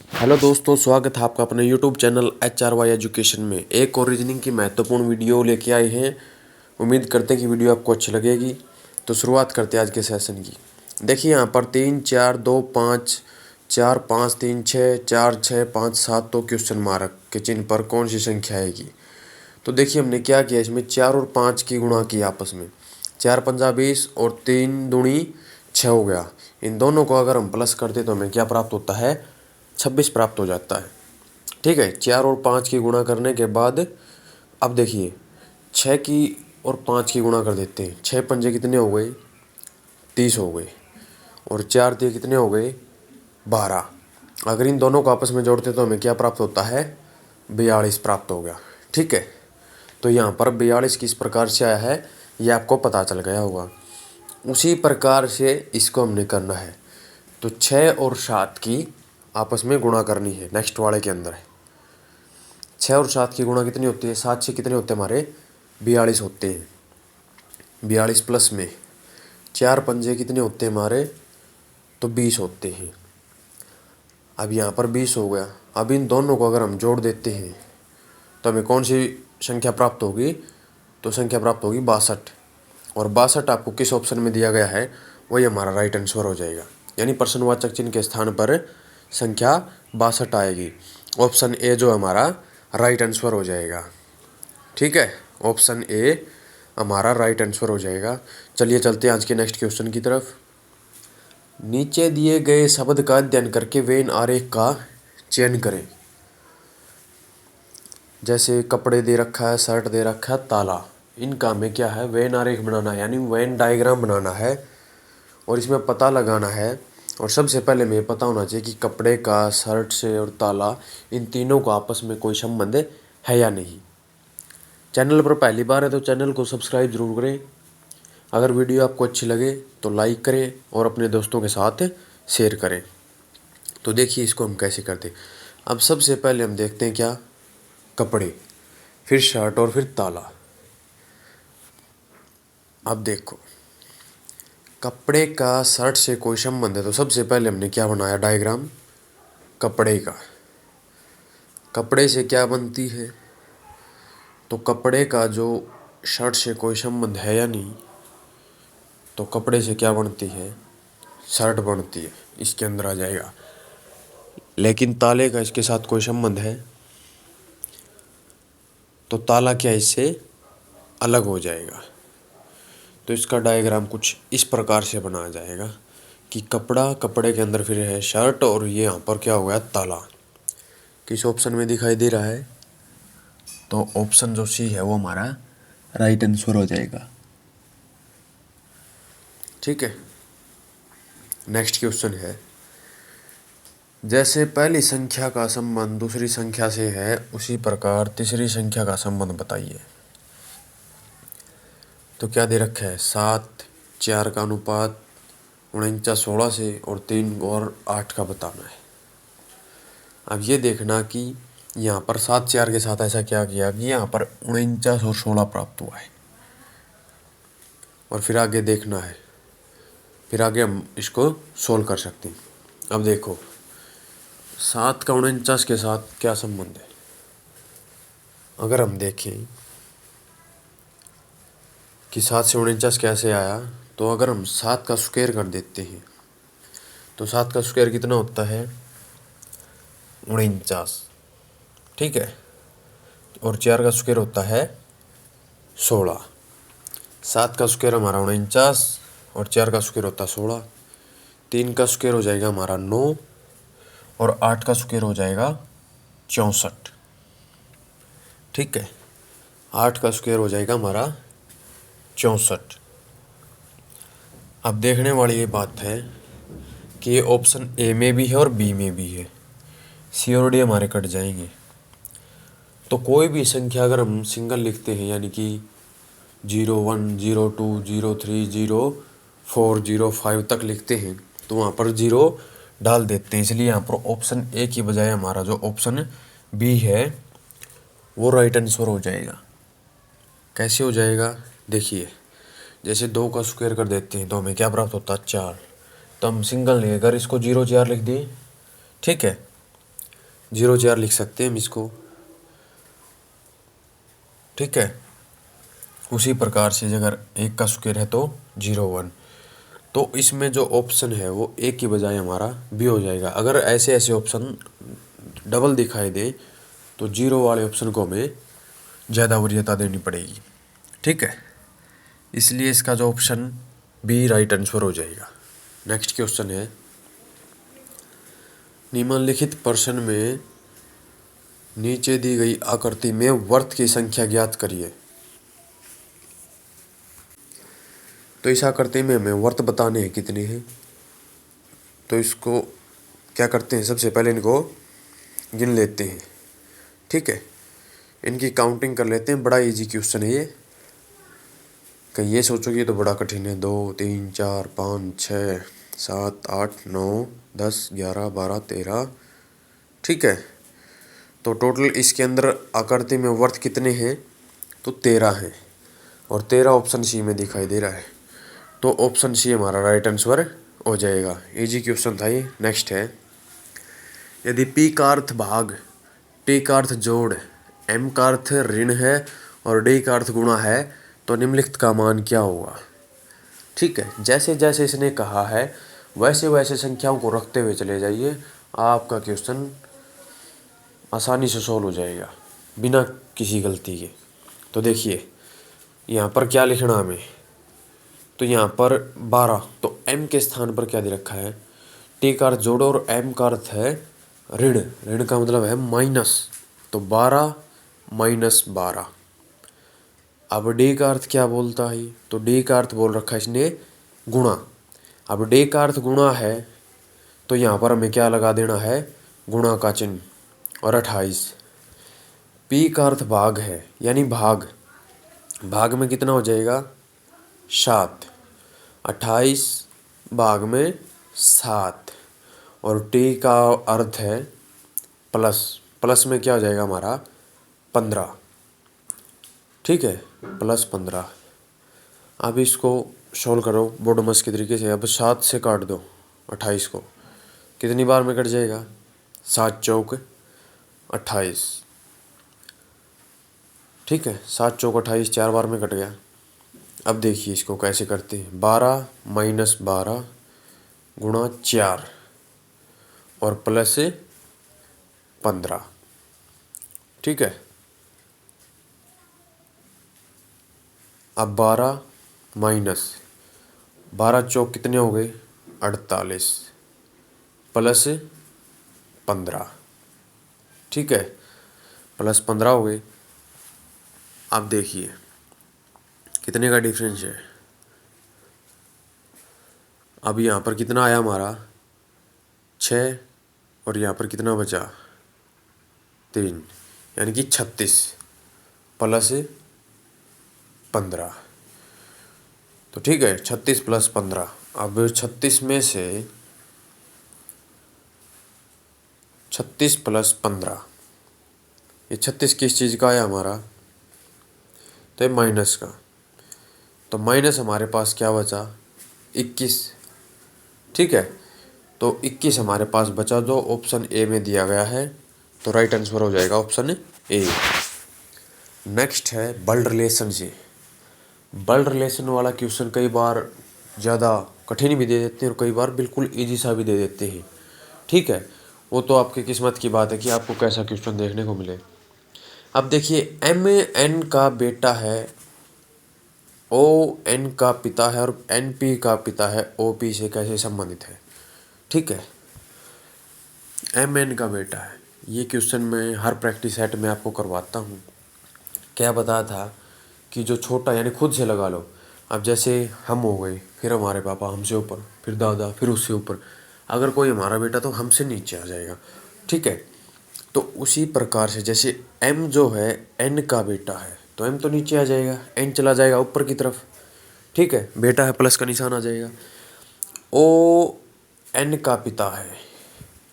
Hello दोस्तों, स्वागत है आपका अपने यूट्यूब चैनल HRY एजुकेशन में। एक और रीजनिंग की महत्वपूर्ण वीडियो लेके आए हैं। उम्मीद करते हैं कि वीडियो आपको अच्छी लगेगी। तो शुरुआत करते हैं आज के सेशन की। देखिए यहाँ पर 3 4 2 5 4 5 3 6 4 6 5 7 तो क्वेश्चन मार्क के चिन्ह पर कौन सी संख्या आएगी। तो देखिए हमने क्या किया, इसमें 4 और 5 की गुणा की आपस में। 4 पंजा 20 और 3 दूनी 6 हो गया। इन दोनों को अगर हम प्लस करते तो हमें क्या प्राप्त होता है, 26 प्राप्त हो जाता है। ठीक है, 4 और 5 की गुणा करने के बाद अब देखिए 6 की और 5 की गुणा कर देते हैं। 6 पंजे कितने हो गए, 30 हो गए, और 4 दिए कितने हो गए, 12। अगर इन दोनों को आपस में जोड़ते तो हमें क्या प्राप्त होता है, 42 प्राप्त हो गया। ठीक है, तो यहाँ पर 42 किस प्रकार से आया है ये आपको पता चल गया होगा। उसी प्रकार से इसको हमने करना है। तो 6 और 7 की आपस में गुणा करनी है। नेक्स्ट वाले के अंदर है 6 और 7 की गुणा कितनी होती है, 7 से कितने होते हैं हमारे, 42 होते हैं। 42 प्लस में 4 पंजे कितने होते हैं हमारे, तो 20 होते हैं। अब यहाँ पर 20 हो गया। अब इन दोनों को अगर हम जोड़ देते हैं तो हमें कौन सी संख्या प्राप्त होगी, तो संख्या प्राप्त होगी 62। और 62 आपको किस ऑप्शन में दिया गया है, वही हमारा राइट आंसर हो जाएगा। यानी प्रश्नवाचक चिन्ह के स्थान पर संख्या 62 आएगी। ऑप्शन ए जो हमारा राइट आंसर हो जाएगा। ठीक है, ऑप्शन ए हमारा राइट आंसर हो जाएगा। चलिए चलते हैं आज के नेक्स्ट क्वेश्चन की तरफ। नीचे दिए गए शब्द का अध्ययन करके वेन आरेख का चयन करें। जैसे कपड़े दे रखा है, शर्ट दे रखा है, ताला। इनका हमें क्या है, वेन आरेख बनाना है, यानी वेन डायग्राम बनाना है। और इसमें पता लगाना है। और सबसे पहले हमें पता होना चाहिए कि कपड़े का, शर्ट से और ताला, इन तीनों का आपस में कोई संबंध है या नहीं। चैनल पर पहली बार है तो चैनल को सब्सक्राइब जरूर करें। अगर वीडियो आपको अच्छी लगे तो लाइक करें और अपने दोस्तों के साथ शेयर करें। तो देखिए इसको हम कैसे करते हैं। अब सबसे पहले हम देखते हैं क्या, कपड़े, फिर शर्ट और फिर ताला। अब देखो कपड़े का शर्ट से कोई संबंध है तो सबसे पहले हमने क्या बनाया, डायग्राम कपड़े का। कपड़े से क्या बनती है, तो कपड़े का जो शर्ट से कोई संबंध है या नहीं, तो कपड़े से क्या बनती है, शर्ट बनती है, इसके अंदर आ जाएगा। लेकिन ताले का इसके साथ कोई संबंध है तो ताला क्या इससे अलग हो जाएगा। तो इसका डायग्राम कुछ इस प्रकार से बनाया जाएगा कि कपड़ा, कपड़े के अंदर फिर है शर्ट, और ये यहाँ पर क्या हो गया, ताला। किस ऑप्शन में दिखाई दे रहा है, तो ऑप्शन जो सी है वो हमारा राइट आंसर हो जाएगा। ठीक है, नेक्स्ट क्वेश्चन है, जैसे पहली संख्या का संबंध दूसरी संख्या से है उसी प्रकार तीसरी संख्या का संबंध बताइए। तो क्या दे रखा है, 7 4 का अनुपात 49 16 से, और 3 और 8 का बताना है। अब ये देखना कि यहाँ पर 7 4 के साथ ऐसा क्या किया कि यहाँ पर 49 और 16 प्राप्त हुआ है। और फिर आगे देखना है, फिर आगे हम इसको सोल्व कर सकते हैं। अब देखो 7 का 49 के साथ क्या संबंध है। अगर हम देखें कि 7 से 49 कैसे आया, तो अगर हम 7 का स्क्वायर कर देते हैं तो 7 का स्क्वायर कितना होता है, 49। ठीक है, और 4 का स्क्वायर होता है 16। 7 का स्क्वायर हमारा 49 और 4 का स्क्वायर होता है 16। 3 का स्क्वायर हो जाएगा हमारा 9 और 8 का स्क्वायर हो जाएगा 64। ठीक है, 8 का स्क्वायर हो जाएगा हमारा 64। अब देखने वाली ये बात है कि ये ऑप्शन ए में भी है और बी में भी है। सी और डी हमारे कट जाएंगे। तो कोई भी संख्या अगर हम सिंगल लिखते हैं, यानी कि 0 1 0 2 0 3 0 4 0 5 तक लिखते हैं, तो वहाँ पर 0 डाल देते हैं। इसलिए यहाँ पर ऑप्शन ए की बजाय हमारा जो ऑप्शन बी है वो राइट आंसर हो जाएगा। कैसे हो जाएगा, देखिए जैसे 2 का स्क्वायर कर देते हैं तो हमें क्या प्राप्त होता है, 4। तो हम सिंगल नहीं, अगर इसको 0 4 लिख दिए, ठीक है, 0 4 लिख सकते हैं हम इसको, ठीक है। उसी प्रकार से अगर 1 का स्क्वायर है तो 0 1, तो इसमें जो ऑप्शन है वो ए की बजाय हमारा बी हो जाएगा। अगर ऐसे ऐसे ऑप्शन डबल दिखाई दे तो 0 वाले ऑप्शन को हमें ज़्यादा वरीयता देनी पड़ेगी, ठीक है। इसलिए इसका जो ऑप्शन बी राइट आंसर हो जाएगा। नेक्स्ट क्वेश्चन है, निम्नलिखित प्रश्न में नीचे दी गई आकृति में वर्त की संख्या ज्ञात करिए। तो इस आकृति में हमें वर्त बताने हैं कितने हैं। तो इसको क्या करते हैं, सबसे पहले इनको गिन लेते हैं, ठीक है। इनकी काउंटिंग कर लेते हैं। बड़ा इजी क्वेश्चन है ये, कहीं ये सोचोगे तो बड़ा कठिन है। 2 3 4 5 6 7 8 9 10 11 12 13, ठीक है। तो टोटल इसके अंदर आकृति में वर्त कितने हैं, तो 13 हैं, और 13 ऑप्शन सी में दिखाई दे रहा है। तो ऑप्शन सी हमारा राइट आंसर हो जाएगा। इजी क्वेश्चन था ये। नेक्स्ट है, यदि पी का अर्थ भाग, टी का अर्थ जोड़, एम का अर्थ ऋण है और डी का अर्थ गुणा है तो निम्नलिखित का मान क्या होगा, ठीक है। जैसे जैसे इसने कहा है वैसे वैसे संख्याओं को रखते हुए चले जाइए, आपका क्वेश्चन आसानी से सॉल्व हो जाएगा बिना किसी गलती के। तो देखिए यहाँ पर क्या लिखना हमें, तो यहाँ पर 12, तो एम के स्थान पर क्या दे रखा है, टी का अर्थ जोड़ो और एम का अर्थ है ऋण, ऋण का मतलब है माइनस, तो 12 माइनस 12। अब डी का अर्थ क्या बोलता है, तो डी का अर्थ बोल रखा है इसने गुणा। अब डी का अर्थ गुणा है तो यहाँ पर हमें क्या लगा देना है, गुणा का चिन्ह, और 28। पी का अर्थ भाग है यानी भाग, भाग में कितना हो जाएगा 7, 28 भाग में 7, और टी का अर्थ है प्लस, प्लस में क्या हो जाएगा हमारा 15, ठीक है, प्लस 15। अब इसको सोल्व करो बोडोमस के तरीके से। अब 7 से काट दो 28 को, कितनी बार में कट जाएगा, 7 चौक 28, ठीक है, 7 चौक 28, 4 बार में कट गया। अब देखिए इसको कैसे करते हैं, 12 माइनस 12 गुणा 4 और प्लस 15, ठीक है। अब 12 माइनस 12 चौक कितने हो गए 48 प्लस 15, ठीक है, प्लस 15 हो गए। अब देखिए कितने का डिफरेंस है। अब यहाँ पर कितना आया हमारा 6, और यहाँ पर कितना बचा 3, यानी कि 36 प्लस 15, तो ठीक है 36 प्लस 15। अब 36 में से 36 प्लस 15, ये 36 किस चीज़ का आया हमारा, तो ये माइनस का, तो माइनस हमारे पास क्या बचा 21, ठीक है। तो 21 हमारे पास बचा जो ऑप्शन ए में दिया गया है, तो राइट आंसर हो जाएगा ऑप्शन ए। नेक्स्ट है ब्लड रिलेशन से। ब्लड रिलेशन वाला क्वेश्चन कई बार ज़्यादा कठिन भी दे देते हैं और कई बार बिल्कुल इजी सा भी दे देते हैं, ठीक है। वो तो आपकी किस्मत की बात है कि आपको कैसा क्वेश्चन देखने को मिले। अब देखिए एम एन का बेटा है, ओ एन का पिता है और एन पी का पिता है ओ पी से कैसे संबंधित है, ठीक है। एम एन का बेटा है, ये क्वेश्चन मैं हर प्रैक्टिस सेट में आपको करवाता हूँ। क्या बताया था कि जो छोटा यानी खुद से लगा लो। अब जैसे हम हो गए, फिर हमारे पापा हमसे ऊपर, फिर दादा, फिर उससे ऊपर, अगर कोई हमारा बेटा तो हमसे नीचे आ जाएगा, ठीक है। तो उसी प्रकार से जैसे एम जो है एन का बेटा है तो एम तो नीचे आ जाएगा, एन चला जाएगा ऊपर की तरफ, ठीक है, बेटा है प्लस का निशान आ जाएगा। ओ एन का पिता है,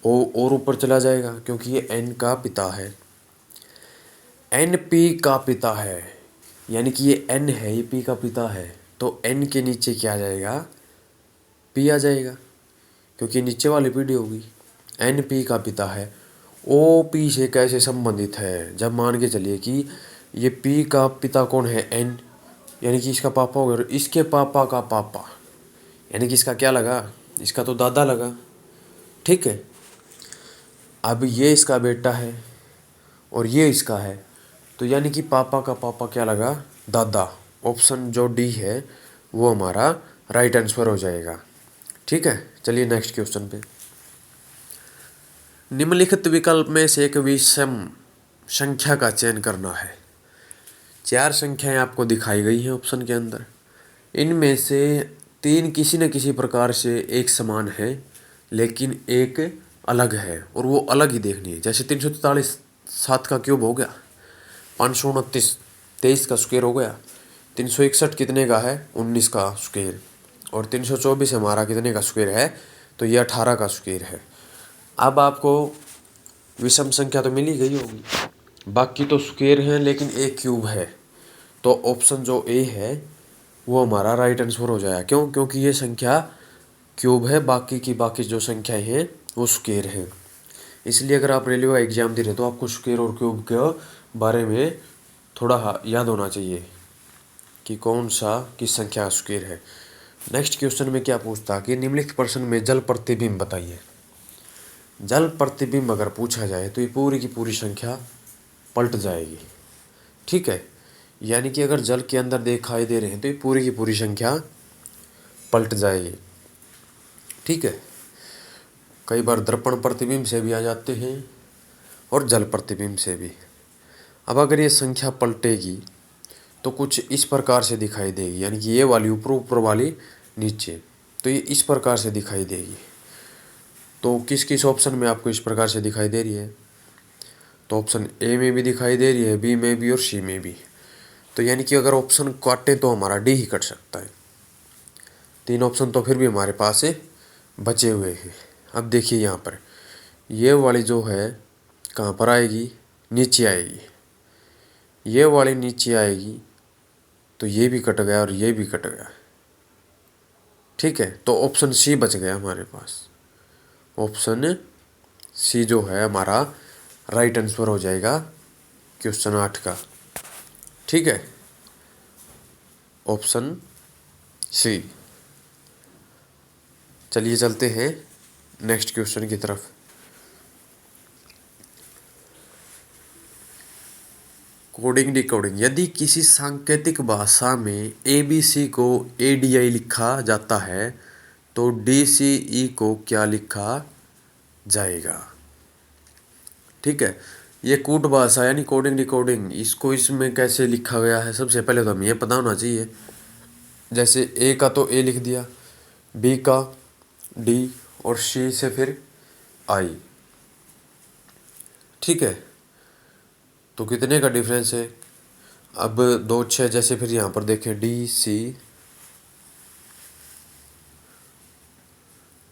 ओ और ऊपर चला जाएगा क्योंकि ये एन का पिता है। एन पी का पिता है यानी कि ये एन है, ये पी का पिता है, तो एन के नीचे क्या आ जाएगा, पी आ जाएगा क्योंकि नीचे वाली पीढ़ी होगी। एन पी का पिता है ओ पी से कैसे संबंधित है। जब मान के चलिए कि ये पी का पिता कौन है, एन, यानी कि इसका पापा होगा, और इसके पापा का पापा, यानी कि इसका क्या लगा, इसका तो दादा लगा। ठीक है, अब ये इसका बेटा है और ये इसका है, तो यानी कि पापा का पापा क्या लगा, दादा। ऑप्शन जो डी है वो हमारा राइट आंसर हो जाएगा। ठीक है, चलिए नेक्स्ट क्वेश्चन पे। निम्नलिखित विकल्प में से एक विषम संख्या का चयन करना है। 4 संख्याएं आपको दिखाई गई हैं ऑप्शन के अंदर। इनमें से 3 किसी न किसी प्रकार से एक समान है लेकिन एक अलग है, और वो अलग ही देखनी है। जैसे 343 7 का क्यूब हो गया, 529 23 का स्क्वायर हो गया, 361 कितने का है, 19 का स्क्वायर, और 324 हमारा कितने का स्क्वायर है, तो ये 18 का स्क्वायर है। अब आपको विषम संख्या तो मिल ही गई होगी, बाकी तो स्क्वायर हैं लेकिन एक क्यूब है, तो ऑप्शन जो ए है वो हमारा राइट आंसर हो जाएगा। क्यों? क्योंकि ये संख्या क्यूब है, बाकी की बाकी जो संख्याएं हैं वो स्क्वायर हैं। इसलिए अगर आप रेलवे का एग्जाम दे रहे तो आपको स्क्वायर और क्यूब के बारे में थोड़ा याद होना चाहिए कि कौन सा किस संख्या का स्क्वायर है। नेक्स्ट क्वेश्चन में क्या पूछता कि निम्नलिखित प्रश्न में जल प्रतिबिंब बताइए। जल प्रतिबिंब अगर पूछा जाए तो ये पूरी की पूरी संख्या पलट जाएगी। ठीक है, यानी कि अगर जल के अंदर दिखाई दे रहे हैं तो ये पूरी की पूरी संख्या पलट जाएगी। ठीक है, कई बार दर्पण प्रतिबिंब से भी आ जाते हैं और जल प्रतिबिंब से भी। अब अगर ये संख्या पलटेगी तो कुछ इस प्रकार से दिखाई देगी, यानी कि ये वाली ऊपर, ऊपर वाली नीचे, तो ये इस प्रकार से दिखाई देगी। तो किस किस ऑप्शन में आपको इस प्रकार से दिखाई दे रही है, तो ऑप्शन ए में भी दिखाई दे रही है, बी में भी और सी में भी। तो यानी कि अगर ऑप्शन काटे तो हमारा डी ही कट सकता है। 3 ऑप्शन तो फिर भी हमारे पास बचे हुए हैं। अब देखिए यहाँ पर ये वाली जो है कहाँ पर आएगी, नीचे आएगी, ये वाली नीचे आएगी, तो ये भी कट गया और ये भी कट गया। ठीक है, तो ऑप्शन सी बच गया हमारे पास। ऑप्शन सी जो है हमारा राइट आंसर हो जाएगा क्वेश्चन 8 का। ठीक है, ऑप्शन सी। चलिए चलते हैं नेक्स्ट क्वेश्चन की तरफ। Coding decoding. यदि किसी सांकेतिक भाषा में ABC को ADI लिखा जाता है तो DCE को क्या लिखा जाएगा। ठीक है, ये कूट भाषा यानी कोडिंग डिकोडिंग, इसको इसमें कैसे लिखा गया है सबसे पहले तो हमें ये पता होना चाहिए। जैसे ए का तो ए लिख दिया, बी का डी, और सी से फिर आई। ठीक है, तो कितने का डिफरेंस है, अब 2 6, जैसे फिर यहाँ पर देखें डी सी।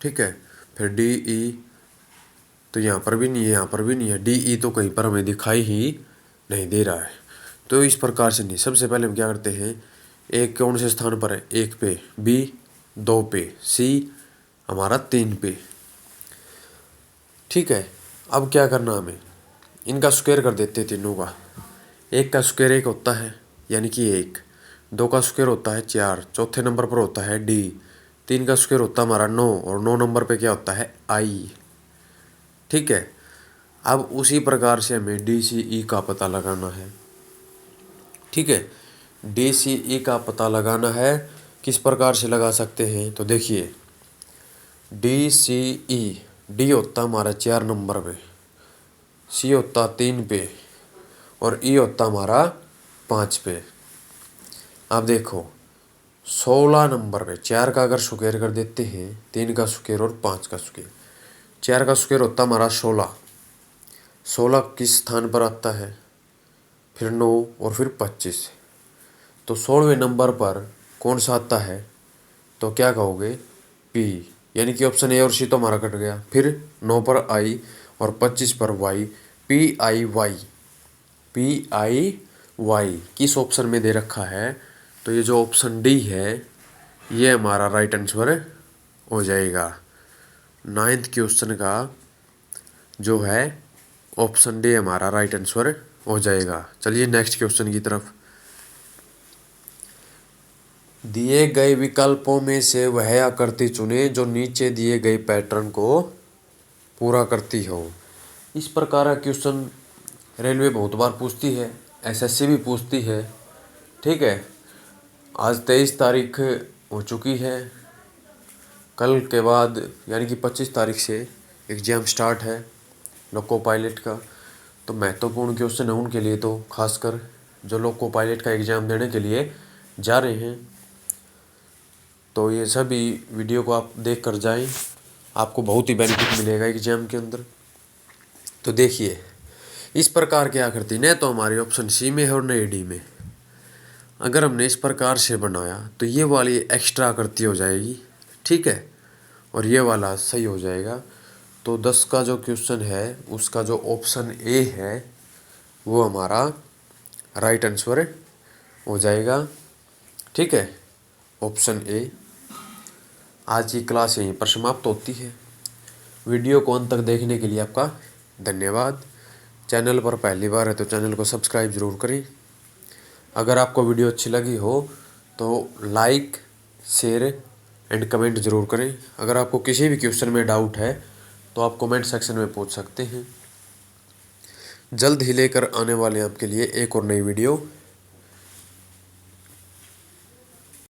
ठीक है, फिर डी ई, तो यहाँ पर भी नहीं है, यहाँ पर भी नहीं है, डी ई तो कहीं पर हमें दिखाई ही नहीं दे रहा है। तो इस प्रकार से नहीं, सबसे पहले हम क्या करते हैं, एक कौन से स्थान पर है, 1 पे, बी 2 पे, सी हमारा 3 पे। ठीक है, अब क्या करना हमें, इनका स्क्वायर कर देते हैं तीनों का। 1 का स्क्वायर 1 होता है यानी कि 1, 2 का स्क्वायर होता है 4, चौथे नंबर पर होता है डी, 3 का स्क्वायर होता है हमारा 9, और 9 नंबर पे क्या होता है, आई। ठीक है, अब उसी प्रकार से हमें DCE का पता लगाना है। ठीक है, DCE का पता लगाना है, किस प्रकार से लगा सकते हैं, तो देखिए DCE, डी होता हमारा 4 नंबर पे, सी होता 3 पे, और ई होता हमारा 5 पे। अब देखो 16 नंबर पे 4 का अगर स्क्वायर कर देते हैं, 3 का स्क्वायर और 5 का स्क्वायर, 4 का स्क्वायर होता हमारा 16, 16 किस स्थान पर आता है, फिर 9 और फिर 25, तो 16वें नंबर पर कौन सा आता है, तो क्या कहोगे, पी, यानी कि ऑप्शन ए और सी तो हमारा कट गया, फिर 9 पर आई और 25 पर वाई, PIY, PIY किस ऑप्शन में दे रखा है, तो ये जो ऑप्शन डी है ये हमारा राइट आंसर हो जाएगा। 9th क्वेश्चन का जो है ऑप्शन डी हमारा राइट आंसर हो जाएगा। चलिए नेक्स्ट क्वेश्चन की तरफ। दिए गए विकल्पों में से वह आकृति चुने जो नीचे दिए गए पैटर्न को पूरा करती हो। इस प्रकार का क्वेश्चन रेलवे बहुत बार पूछती है, एसएससी भी पूछती है। ठीक है, आज 23 तारीख हो चुकी है। कल के बाद यानी कि 25 तारीख से एग्ज़ाम स्टार्ट है लोको पायलट का। तो महत्वपूर्ण क्वेश्चन है उनके लिए, तो खासकर जो लोको पायलट का एग्ज़ाम देने के लिए जा रहे हैं। तो ये सभी वीडियो को आप देख कर जाएं, आपको बहुत ही बेनिफिट मिलेगा एग्ज़ाम के अंदर। तो देखिए, इस प्रकार की आकृति न तो हमारी ऑप्शन सी में है और न डी में। अगर हमने इस प्रकार से बनाया तो ये वाली एक्स्ट्रा आकृति हो जाएगी। ठीक है, और ये वाला सही हो जाएगा। तो 10 का जो क्वेश्चन है उसका जो ऑप्शन ए है वो हमारा राइट आंसर हो जाएगा। ठीक है, ऑप्शन ए। आज की क्लास यहीं पर समाप्त होती है। वीडियो को अंत तक देखने के लिए आपका धन्यवाद। चैनल पर पहली बार है तो चैनल को सब्सक्राइब ज़रूर करें। अगर आपको वीडियो अच्छी लगी हो तो लाइक, शेयर एंड कमेंट ज़रूर करें। अगर आपको किसी भी क्वेश्चन में डाउट है तो आप कमेंट सेक्शन में पूछ सकते हैं। जल्द ही लेकर आने वाले आपके लिए एक और नई वीडियो।